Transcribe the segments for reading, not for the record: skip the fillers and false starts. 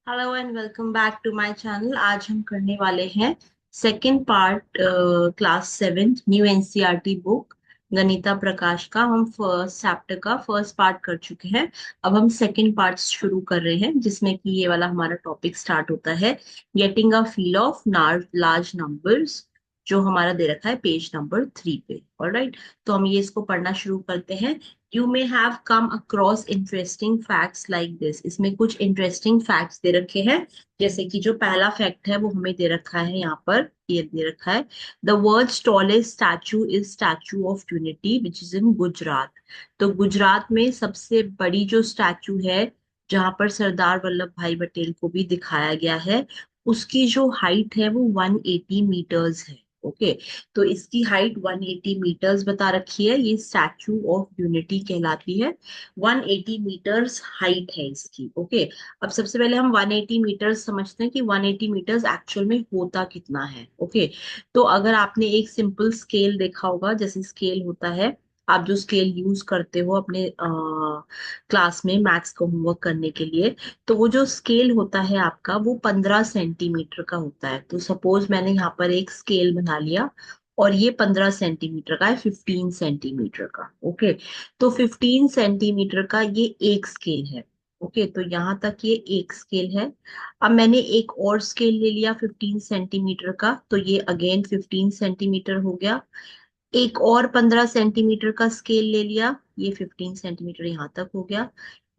Hello and welcome back to my channel. आज हम करने वाले हैं second part class seventh new NCERT book Ganita Prakash का। हम फर्स्ट चैप्टर का फर्स्ट पार्ट कर चुके हैं। अब हम सेकंड पार्ट शुरू कर रहे हैं जिसमें कि ये वाला हमारा टॉपिक स्टार्ट होता है, getting a feel of large numbers, जो हमारा दे रखा है पेज नंबर 3 पे। ऑलराइट, तो हम ये इसको पढ़ना शुरू करते हैं। You may have come across interesting facts like this। इसमें कुछ इंटरेस्टिंग फैक्ट्स दे रखे हैं, जैसे कि जो पहला फैक्ट है वो हमें दे रखा है यहाँ पर, ये दे रखा है, the world's tallest statue is statue of unity which is in Gujarat. तो गुजरात में सबसे बड़ी जो स्टैचू है, जहां पर सरदार वल्लभ भाई पटेल को भी दिखाया गया है, उसकी जो हाइट है वो 180 मीटर्स है। ओके, तो इसकी हाइट 180 मीटर्स बता रखी है। ये स्टैचू ऑफ यूनिटी कहलाती है। 180 मीटर्स हाइट है इसकी। ओके, अब सबसे पहले हम 180 मीटर्स समझते हैं कि 180 मीटर्स एक्चुअल में होता कितना है। ओके, तो अगर आपने एक सिंपल स्केल देखा होगा, जैसे स्केल होता है, आप जो स्केल यूज करते हो अपने क्लास में मैथ्स का होमवर्क करने के लिए, तो वो जो स्केल होता है आपका वो 15 सेंटीमीटर का होता है। तो सपोज मैंने यहाँ पर एक स्केल बना लिया और ये 15 सेंटीमीटर का है, 15 सेंटीमीटर का। ओके, तो 15 सेंटीमीटर का ये एक स्केल है। ओके, तो यहाँ तक ये एक स्केल है। अब मैंने एक और स्केल ले लिया 15 सेंटीमीटर का, तो ये अगेन 15 सेंटीमीटर हो गया। एक और 15 सेंटीमीटर का स्केल ले लिया, ये 15 सेंटीमीटर यहाँ तक हो गया।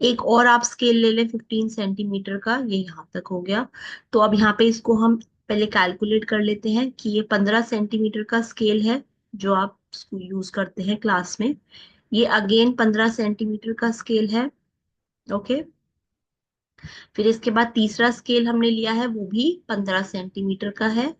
एक और आप स्केल ले लें 15 सेंटीमीटर का, ये यहाँ तक हो गया। तो अब यहाँ पे इसको हम पहले कैलकुलेट कर लेते हैं कि ये 15 सेंटीमीटर का स्केल है जो आप यूज करते हैं क्लास में। ये अगेन 15 सेंटीमीटर का स्केल है। ओके, फिर इसके बाद तीसरा स्केल हमने लिया है, वो भी 15 सेंटीमीटर का है।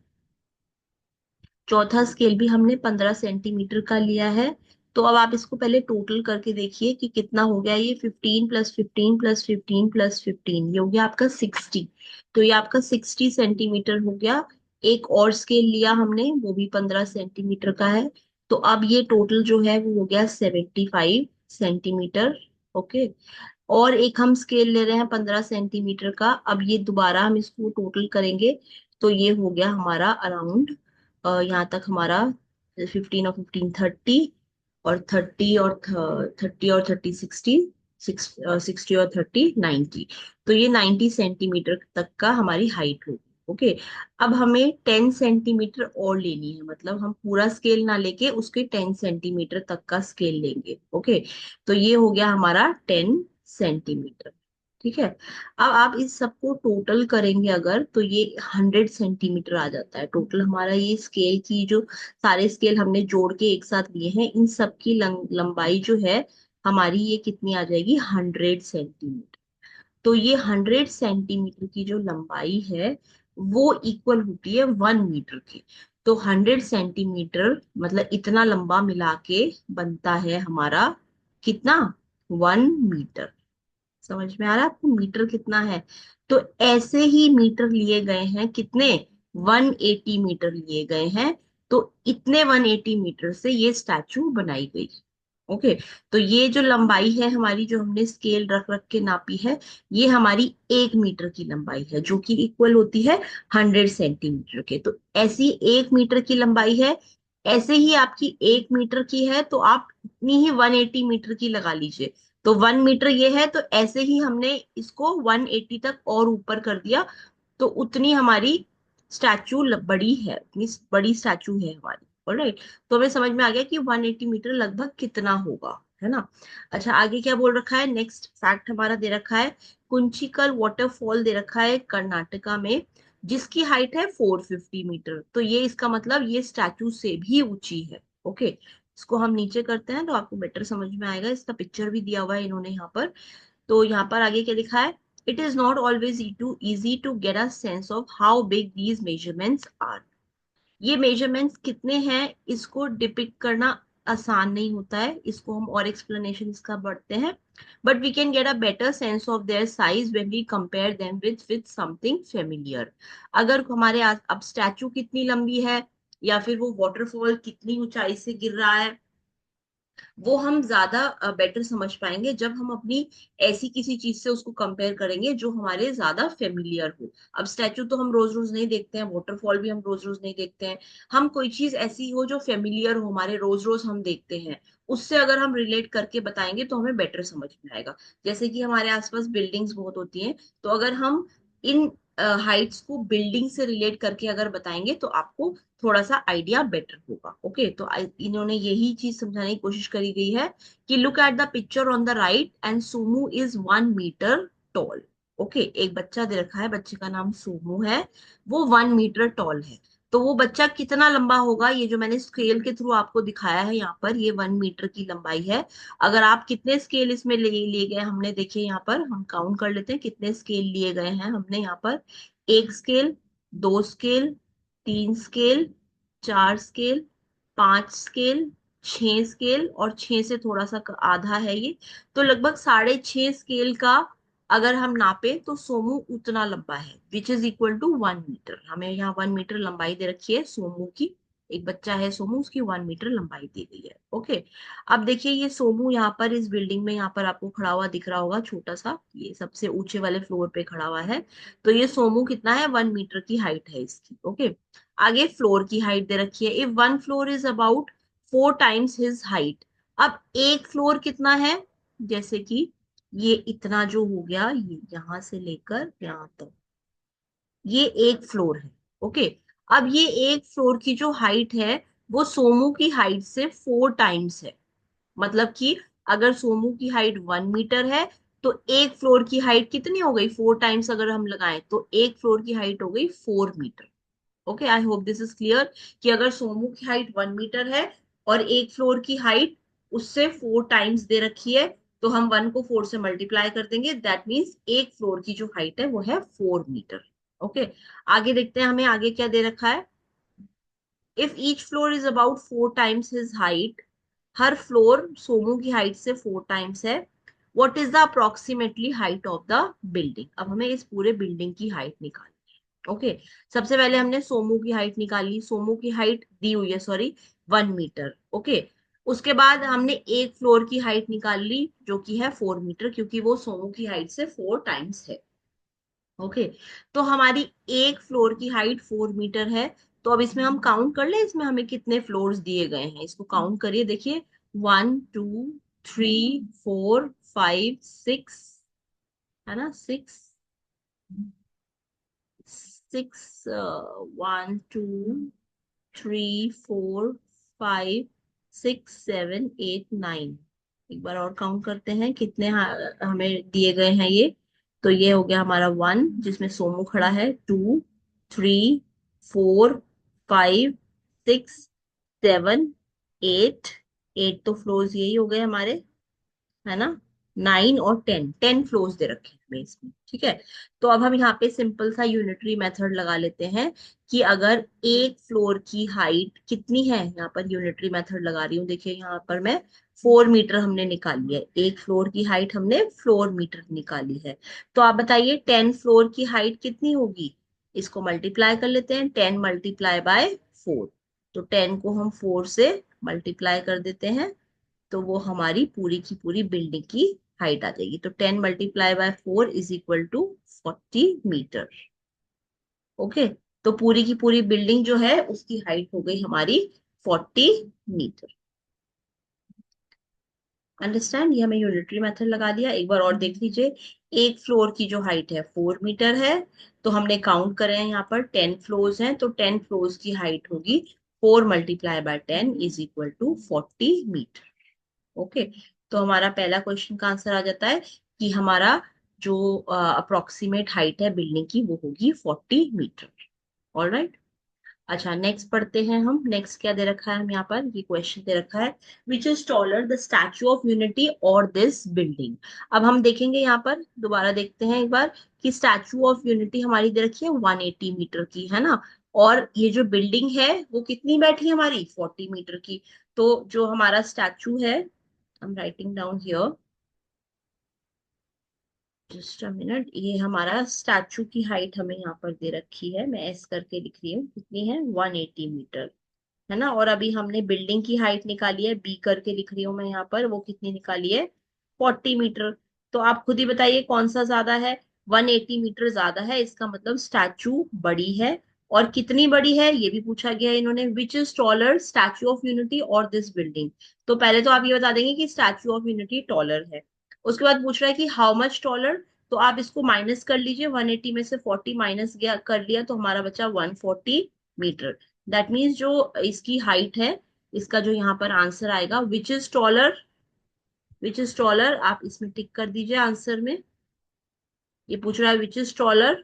चौथा स्केल भी हमने 15 सेंटीमीटर का लिया है। तो अब आप इसको पहले टोटल करके देखिए कि कितना हो गया। ये 15 प्लस 15 प्लस 15 प्लस 15, ये हो गया आपका 60। तो ये आपका 60 सेंटीमीटर हो गया। एक और स्केल लिया हमने, वो भी 15 सेंटीमीटर का है। तो अब ये टोटल जो है वो हो गया 75 सेंटीमीटर। ओके, और एक हम स्केल ले रहे हैं 15 सेंटीमीटर का। अब ये दोबारा हम इसको टोटल करेंगे, तो ये हो गया हमारा अराउंड, यहाँ तक हमारा 15 और 15 30, और 30 और 30 60, 60 और 30 90। तो ये 90 सेंटीमीटर तक का हमारी हाइट होगी। ओके, अब हमें 10 सेंटीमीटर और लेनी है, मतलब हम पूरा स्केल ना लेके उसके 10 सेंटीमीटर तक का स्केल लेंगे। ओके, तो ये हो गया हमारा 10 सेंटीमीटर। ठीक है, अब आप इस सबको टोटल करेंगे अगर, तो ये 100 सेंटीमीटर आ जाता है टोटल हमारा। ये स्केल की जो सारे स्केल हमने जोड़ के एक साथ लिए हैं, इन सब की लंबाई जो है हमारी, ये कितनी आ जाएगी, 100 सेंटीमीटर। तो ये 100 सेंटीमीटर की जो लंबाई है वो इक्वल होती है 1 मीटर की। तो 100 सेंटीमीटर मतलब इतना लंबा मिला के बनता है हमारा कितना, 1 मीटर। समझ में आ रहा है आपको मीटर कितना है? तो ऐसे ही मीटर लिए गए हैं कितने, 180 मीटर लिए गए हैं। तो इतने 180 मीटर से ये स्टैचू बनाई गई। ओके, तो ये जो लंबाई है हमारी, जो हमने स्केल रख रख के नापी है, ये हमारी 1 मीटर की लंबाई है, जो कि इक्वल होती है 100 सेंटीमीटर के। तो ऐसी 1 मीटर की लंबाई है, ऐसे ही आपकी 1 मीटर की है, तो आप इतनी ही 180 मीटर की लगा लीजिए। तो 1 मीटर ये है, तो ऐसे ही हमने इसको 180 तक और ऊपर कर दिया, तो उतनी हमारी स्टैचू बड़ी है, उतनी बड़ी स्टैचू है हमारी। ऑलराइट, तो हमें समझ में आ गया कि 180 मीटर लगभग कितना होगा, है ना। अच्छा, आगे क्या बोल रखा है, नेक्स्ट फैक्ट हमारा दे रखा है, कुंचिकल वाटरफॉल दे रखा है कर्नाटका में, जिसकी हाइट है 450 मीटर। तो ये इसका मतलब ये स्टैचू से भी ऊंची है। ओके, इसको हम नीचे करते हैं तो आपको बेटर समझ में आएगा। इसका पिक्चर भी दिया हुआ है इन्होंने यहाँ पर। तो यहाँ पर आगे क्या लिखा है, it is not always easy to get a sense of how big these measurements are। ये मेजरमेंट्स कितने हैं इसको डिपिक्ट करना आसान नहीं होता है। इसको हम और एक्सप्लेनेशन इसका बढ़ते हैं, but we can get a better sense of their size when we compare them with something familiar. अगर हमारे अब स्टैचू कितनी लंबी है, या फिर वो वाटरफॉल कितनी ऊंचाई से गिर रहा है, वो हम ज्यादा बेटर समझ पाएंगे जब हम अपनी ऐसी किसी चीज से उसको कंपेयर करेंगे जो हमारे ज्यादा फेमिलियर हो। अब स्टैचू तो हम रोज रोज नहीं देखते हैं, वाटरफॉल भी हम रोज रोज नहीं देखते हैं। हम कोई चीज ऐसी हो जो फेमिलियर हो, हमारे रोज रोज हम देखते हैं, उससे अगर हम रिलेट करके बताएंगे तो हमें बेटर समझ में आएगा। जैसे कि हमारे आसपास बिल्डिंग्स बहुत होती हैं, तो अगर हम इन हाइट्स को बिल्डिंग से रिलेट करके अगर बताएंगे तो आपको थोड़ा सा आइडिया बेटर होगा। ओके, तो इन्होंने यही चीज समझाने की कोशिश करी गई है कि look at the picture on the right and Somu is 1 metre tall. Okay, एक बच्चा दे रखा है, बच्चे का नाम सोमू है, वो 1 मीटर टॉल है। तो वो बच्चा कितना लंबा होगा, ये जो मैंने स्केल के थ्रू आपको दिखाया है यहाँ पर, ये 1 मीटर की लंबाई है। अगर आप कितने स्केल इसमें लिए गए हमने, देखिए यहाँ पर हम काउंट कर लेते हैं कितने स्केल लिए गए हैं हमने यहाँ पर। एक स्केल, दो स्केल, तीन स्केल, चार स्केल, पांच स्केल, छह स्केल, और छह से थोड़ा सा आधा है ये, तो लगभग 6.5 स्केल का अगर हम नापे तो सोमू उतना लंबा है, which is equal to 1 metre. हमें यहाँ 1 मीटर लंबाई दे रखी है सोमू की। एक बच्चा है सोमू, उसकी 1 मीटर लंबाई दी गई है। ओके, अब देखिए ये सोमू यहाँ पर इस बिल्डिंग में यहाँ पर आपको खड़ा हुआ दिख रहा होगा, छोटा सा, ये सबसे ऊंचे वाले फ्लोर पे खड़ा हुआ है। तो ये सोमू कितना है, 1 मीटर की हाइट है इसकी। ओके, आगे फ्लोर की हाइट दे रखी है, if one floor is about 4 times his height. अब एक फ्लोर कितना है, जैसे कि ये इतना जो हो गया, ये यहां से लेकर यहां तक, ये एक फ्लोर है। ओके, अब ये एक फ्लोर की जो हाइट है वो सोमू की हाइट से 4 टाइम्स है। मतलब कि अगर सोमू की हाइट 1 मीटर है तो एक फ्लोर की हाइट कितनी हो गई, 4 टाइम्स अगर हम लगाएं तो एक फ्लोर की हाइट हो गई 4 metre. Okay, I hope this is clear कि अगर सोमू की हाइट 1 मीटर है और एक फ्लोर की हाइट उससे 4 टाइम्स दे रखी है, तो हम 1 को 4 से मल्टीप्लाई कर देंगे, दैट मीन्स एक फ्लोर की जो हाइट है वो है 4 मीटर। ओके, आगे देखते हैं हमें आगे क्या दे रखा है। If each floor is about 4 times his height, her floor Somu की हाइट से 4 टाइम्स है, what is the approximately height of the building. अब हमें इस पूरे बिल्डिंग की हाइट निकालनी है। ओके, सबसे पहले हमने सोमू की हाइट निकाली, सोमू की हाइट दी हुई है, सॉरी, 1 मीटर। ओके, उसके बाद हमने एक फ्लोर की हाइट निकाल ली जो कि है 4 मीटर, क्योंकि वो सोमू की हाइट से 4 टाइम्स है। ओके, तो हमारी एक फ्लोर की हाइट 4 मीटर है। तो अब इसमें हम काउंट कर ले, इसमें हमें कितने फ्लोर्स दिए गए हैं, इसको काउंट करिए, देखिए 1 2 3 4 5 6, है ना, 6 6, 1 2 3 4 5 6 7 8 9। एक बार और काउंट करते हैं कितने हमें दिए गए हैं ये। तो ये हो गया हमारा 1, जिसमें सोमू खड़ा है, 2 3 4 5 6 7 8। 8 तो फ्लोर्स यही हो गए हमारे, है ना। 9 और 10, 10 फ्लोर्स दे रखे हैं इसमें, ठीक है। तो अब हम यहाँ पे सिंपल सा यूनिटरी मेथड लगा लेते हैं कि अगर एक फ्लोर की हाइट कितनी है, यहाँ पर यूनिटरी मेथड लगा रही हूँ, देखिए यहाँ पर मैं 4 मीटर हमने निकाली है, एक फ्लोर की हाइट हमने 4 मीटर निकाली है। तो आप बताइए 10 फ्लोर की हाइट कितनी होगी, इसको मल्टीप्लाई कर लेते हैं, 10 × 4। तो 10 को हम 4 से मल्टीप्लाई कर देते हैं, तो वो हमारी पूरी की पूरी बिल्डिंग की हाइट आ जाएगी। तो 10 × 4 = 40 मीटर। ओके, तो पूरी की पूरी बिल्डिंग जो है उसकी हाइट हो गई हमारी 40 मीटर। अंडरस्टैंड, ये हमें यूनिटरी मेथड लगा दिया। एक बार और देख लीजिए, एक फ्लोर की जो हाइट है 4 मीटर है, तो हमने काउंट करे हैं यहाँ पर 10 फ्लोर्स हैं, तो 10 फ्लोर्स की हाइट होगी 4 × 10 = 40 मीटर। ओके, तो हमारा पहला क्वेश्चन का आंसर आ जाता है कि हमारा जो अप्रोक्सीमेट हाइट है बिल्डिंग की वो होगी 40 मीटर। ऑल राइट, अच्छा नेक्स्ट पढ़ते हैं हम। नेक्स्ट क्या दे रखा है, हम यहाँ पर ये क्वेश्चन दे रखा है, which is taller the statue of unity और दिस बिल्डिंग। अब हम देखेंगे यहाँ पर, दोबारा देखते हैं एक बार कि स्टैचू ऑफ यूनिटी हमारी दे रखी है 180 मीटर की, है ना, और ये जो बिल्डिंग है वो कितनी बैठी है हमारी, 40 मीटर की। तो जो हमारा स्टैचू है, I am writing down here, just a minute, ये हमारा स्टैचू की हाइट हमें यहाँ पर दे रखी है, मैं एस करके लिख रही हूँ, कितनी है, 180 मीटर, है ना। और अभी हमने बिल्डिंग की हाइट निकाली है, बी करके लिख रही हूँ मैं यहाँ पर, वो कितनी निकाली है, 40 मीटर। तो आप खुद ही बताइए कौन सा ज्यादा है, 180 मीटर ज्यादा है, इसका मतलब स्टैचू बड़ी है। और कितनी बड़ी है ये भी पूछा गया है इन्होंने, which is taller, statue of unity और दिस बिल्डिंग। तो पहले तो आप ये बता देंगे कि स्टैचू ऑफ यूनिटी टॉलर है। उसके बाद पूछ रहा है कि हाउ मच टॉलर, तो आप इसको माइनस कर लीजिए, 180 में से 40 माइनस गया कर लिया तो हमारा बचा 140 मीटर। दैट मीन्स जो इसकी हाइट है, इसका जो यहाँ पर आंसर आएगा, which is taller, which is taller, आप इसमें टिक कर दीजिए आंसर में। ये पूछ रहा है विच इज टॉलर,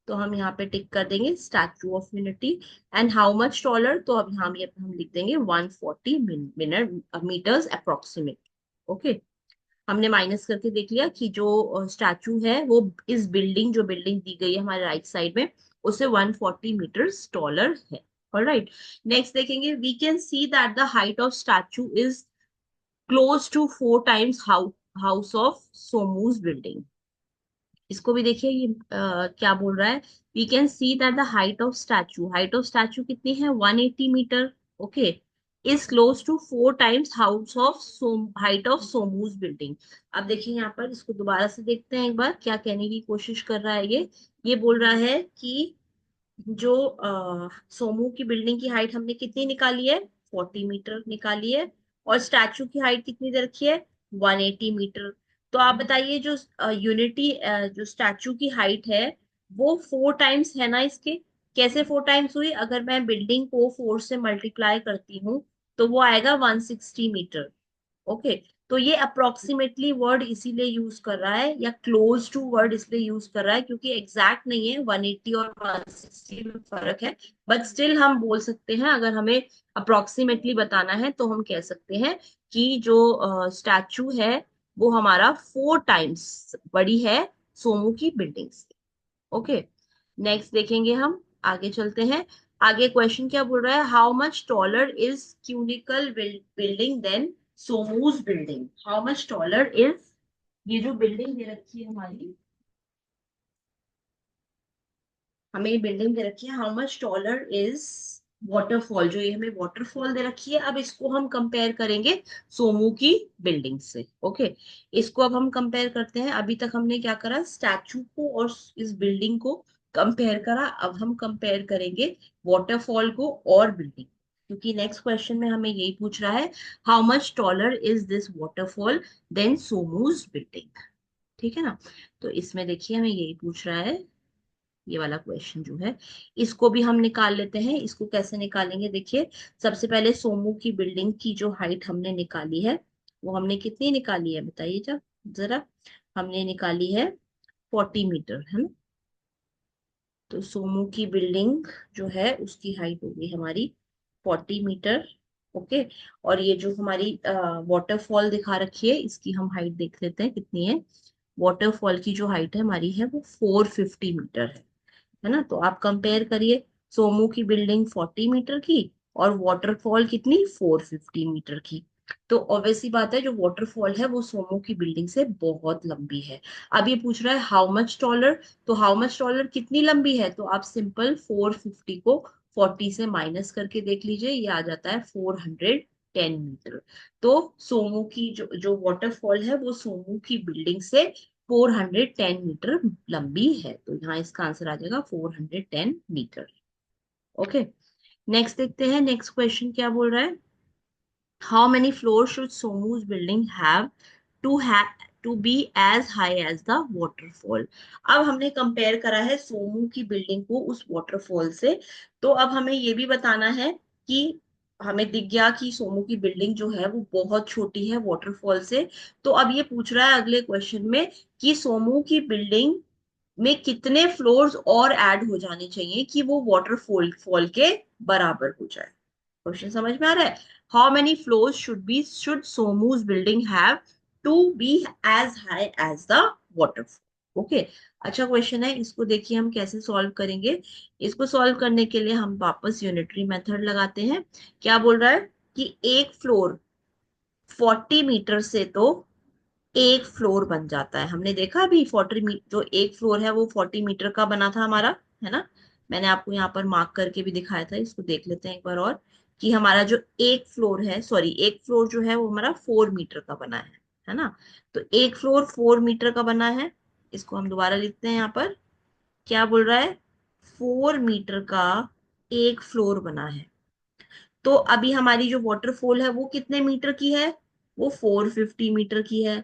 तो हम यहाँ पे टिक कर देंगे statue of unity. And how much taller, तो अब यहाँ ये हम लिख देंगे 140 मिनट मीटर्स अप्रोक्सीमेट। ओके, हमने माइनस करके देख लिया कि जो स्टैचू है वो इस बिल्डिंग, जो बिल्डिंग दी गई है हमारे राइट साइड में, उससे 140 मीटर्स टॉलर है। ऑलराइट, नेक्स्ट देखेंगे, we can see that the height of statue is close to 4 times house of सोमूज बिल्डिंग। इसको भी देखिए, ये क्या बोल रहा है, we can see that the height of statue कितनी है, 180 metre. Okay, is close to 4 times house of height of सोमूज बिल्डिंग। अब देखिए यहाँ पर, इसको दोबारा से देखते हैं एक बार, क्या कहने की कोशिश कर रहा है ये बोल रहा है कि जो सोमू की बिल्डिंग की हाइट हमने कितनी निकाली है, 40 मीटर निकाली है, और स्टैचू की हाइट कितनी दे रखी है, 180 मीटर। तो आप बताइए जो यूनिटी जो स्टैचू की हाइट है वो 4 टाइम्स है ना इसके। कैसे 4 टाइम्स हुई, अगर मैं बिल्डिंग को 4 से मल्टीप्लाई करती हूँ तो वो आएगा 160 मीटर। ओके, तो ये अप्रोक्सीमेटली वर्ड इसीलिए यूज कर रहा है, या क्लोज टू वर्ड इसलिए यूज कर रहा है क्योंकि एग्जैक्ट नहीं है, 180 और 160 में फर्क है। बट स्टिल हम बोल सकते हैं, अगर हमें अप्रोक्सीमेटली बताना है तो हम कह सकते हैं कि जो स्टैचू है वो हमारा 4 टाइम्स बड़ी है सोमू की बिल्डिंग से। ओके, नेक्स्ट देखेंगे हम, आगे चलते हैं। आगे क्वेश्चन क्या बोल रहा है, हाउ मच टॉलर इज क्यूनिकल बिल्डिंग देन सोमूज building, how much taller is, ये जो बिल्डिंग दे रखी है हमारी, हमें ये बिल्डिंग दे रखी है, how much taller is waterfall, जो ये हमें वाटरफॉल दे रखी है, अब इसको हम कंपेयर करेंगे सोमू की बिल्डिंग से। ओके, इसको अब हम कंपेयर करते हैं। अभी तक हमने क्या करा, स्टैचू को और इस बिल्डिंग को कंपेयर करा, अब हम कंपेयर करेंगे वाटरफॉल को और बिल्डिंग, क्योंकि नेक्स्ट क्वेश्चन में हमें यही पूछ रहा है, how much taller is this waterfall then सोमूज बिल्डिंग। ठीक है ना। तो इसमें देखिए हमें यही पूछ रहा है, ये वाला क्वेश्चन जो है, इसको भी हम निकाल लेते हैं। इसको कैसे निकालेंगे, देखिए, सबसे पहले सोमू की बिल्डिंग की जो हाइट हमने निकाली है, वो हमने कितनी निकाली है बताइए जरा, हमने निकाली है 40 मीटर, है ना। तो सोमू की बिल्डिंग जो है उसकी हाइट होगी हमारी 40 मीटर। ओके, और ये जो हमारी वाटरफॉल दिखा रखी है, इसकी हम हाइट देख लेते हैं कितनी है। वाटरफॉल की जो हाइट है हमारी है वो 450 मीटर है ना। तो आप कंपेयर करिए, सोमू की बिल्डिंग 40 मीटर की और वाटरफॉल कितनी, 450 मीटर की। तो ऑब्वियसली बात है, जो वाटरफॉल है वो सोमू की बिल्डिंग से बहुत लंबी है। अब ये पूछ रहा है हाउ मच टॉलर, तो हाउ मच टॉलर कितनी लंबी है, तो आप सिंपल 450 को 40 से माइनस करके देख लीजिए, ये आ जाता है 410 मीटर। तो सोमू की जो जो वाटरफॉल है वो सोमू की बिल्डिंग से 410 मीटर लंबी है, तो यहाँ इसका आंसर आ जाएगा 410 मीटर। ओके, नेक्स्ट देखते हैं, नेक्स्ट क्वेश्चन क्या बोल रहा है, हाउ मेनी फ्लोर शुड सोमूज building have to to be as high as the waterfall. अब हमने कंपेयर करा है सोमू की बिल्डिंग को उस वाटरफॉल से, तो अब हमें ये भी बताना है कि हमें दिख गया कि सोमू की बिल्डिंग जो है वो बहुत छोटी है वाटरफॉल से। तो अब ये पूछ रहा है अगले क्वेश्चन में कि सोमू की बिल्डिंग में कितने फ्लोर्स और ऐड हो जाने चाहिए कि वो वाटरफॉल फॉल के बराबर हो जाए। क्वेश्चन समझ में आ रहा है, हाउ मेनी फ्लोर्स शुड सोमूज building have to be as high as the waterfall. Okay, अच्छा क्वेश्चन है, इसको देखिए हम कैसे सॉल्व करेंगे। इसको सॉल्व करने के लिए हम वापस यूनिटरी मेथड लगाते हैं। क्या बोल रहा है कि एक फ्लोर 40 मीटर से तो एक फ्लोर बन जाता है, हमने देखा अभी 40 जो एक फ्लोर है वो 40 मीटर का बना था हमारा, है ना। मैंने आपको यहाँ पर मार्क करके भी दिखाया था, इसको देख लेते हैं एक बार और, कि हमारा जो एक फ्लोर है, सॉरी एक फ्लोर जो है वो हमारा 4 मीटर का बना है ना। तो एक फ्लोर 4 मीटर का बना है। इसको हम दोबारा लिखते हैं यहाँ पर, क्या बोल रहा है, 4 मीटर का एक फ्लोर बना है। तो अभी हमारी जो वाटरफॉल है वो कितने मीटर की है, वो 450 मीटर की है।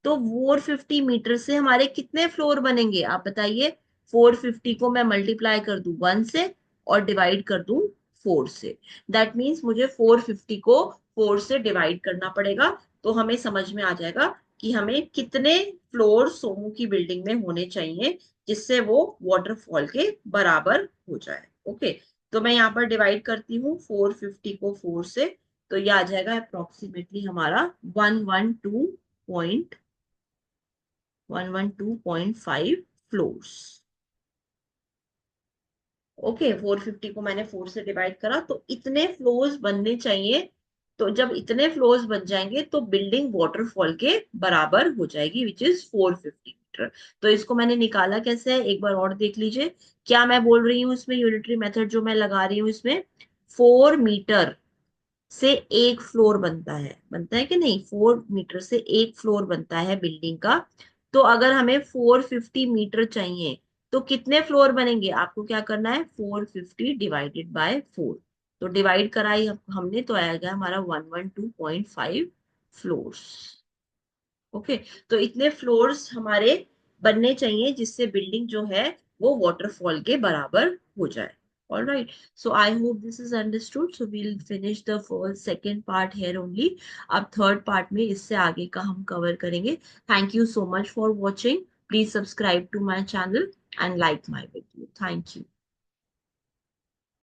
तो 450 मीटर से हमारे कितने फ्लोर बनेंगे आप बताइए। 450 को मैं मल्टीप्लाई कर दूं 1 से और डिवाइड कर दूं 4 से। दैट मीन्स मुझे 450 को 4 से डिवाइड करना पड़ेगा। तो हमें समझ में आ जाएगा कि हमें कितने फ्लोर सोमू की बिल्डिंग में होने चाहिए जिससे वो वाटरफॉल के बराबर हो जाए। ओके, तो मैं यहाँ पर डिवाइड करती हूँ 450 को 4 से। तो ये आ जाएगा अप्रोक्सीमेटली हमारा 112.5 फ्लोर्स। ओके, 450 को मैंने 4 से डिवाइड करा तो इतने फ्लोर्स बनने चाहिए। तो जब इतने फ्लोर्स बन जाएंगे तो बिल्डिंग वाटरफॉल के बराबर हो जाएगी, विच इज 450 मीटर। तो इसको मैंने निकाला कैसे है एक बार और देख लीजिए। क्या मैं बोल रही हूँ इसमें, यूनिटरी मेथड जो मैं लगा रही हूँ इसमें, 4 मीटर से एक फ्लोर बनता है कि नहीं, 4 मीटर से एक फ्लोर बनता है बिल्डिंग का। तो अगर हमें 450 मीटर चाहिए तो कितने फ्लोर बनेंगे, आपको क्या करना है, 450 डिवाइडेड बाय 4। तो डिवाइड कराई हमने तो आएगा हमारा 112.5 फ्लोर्स। ओके, तो इतने फ्लोर्स हमारे बनने चाहिए जिससे बिल्डिंग जो है वो वाटरफॉल के बराबर हो जाए। All right, so I hope this is understood. So we'll finish the first second part here only. अब थर्ड पार्ट में इससे आगे का हम कवर करेंगे। Thank you so much for watching. Please subscribe to my channel and like my video. Thank you.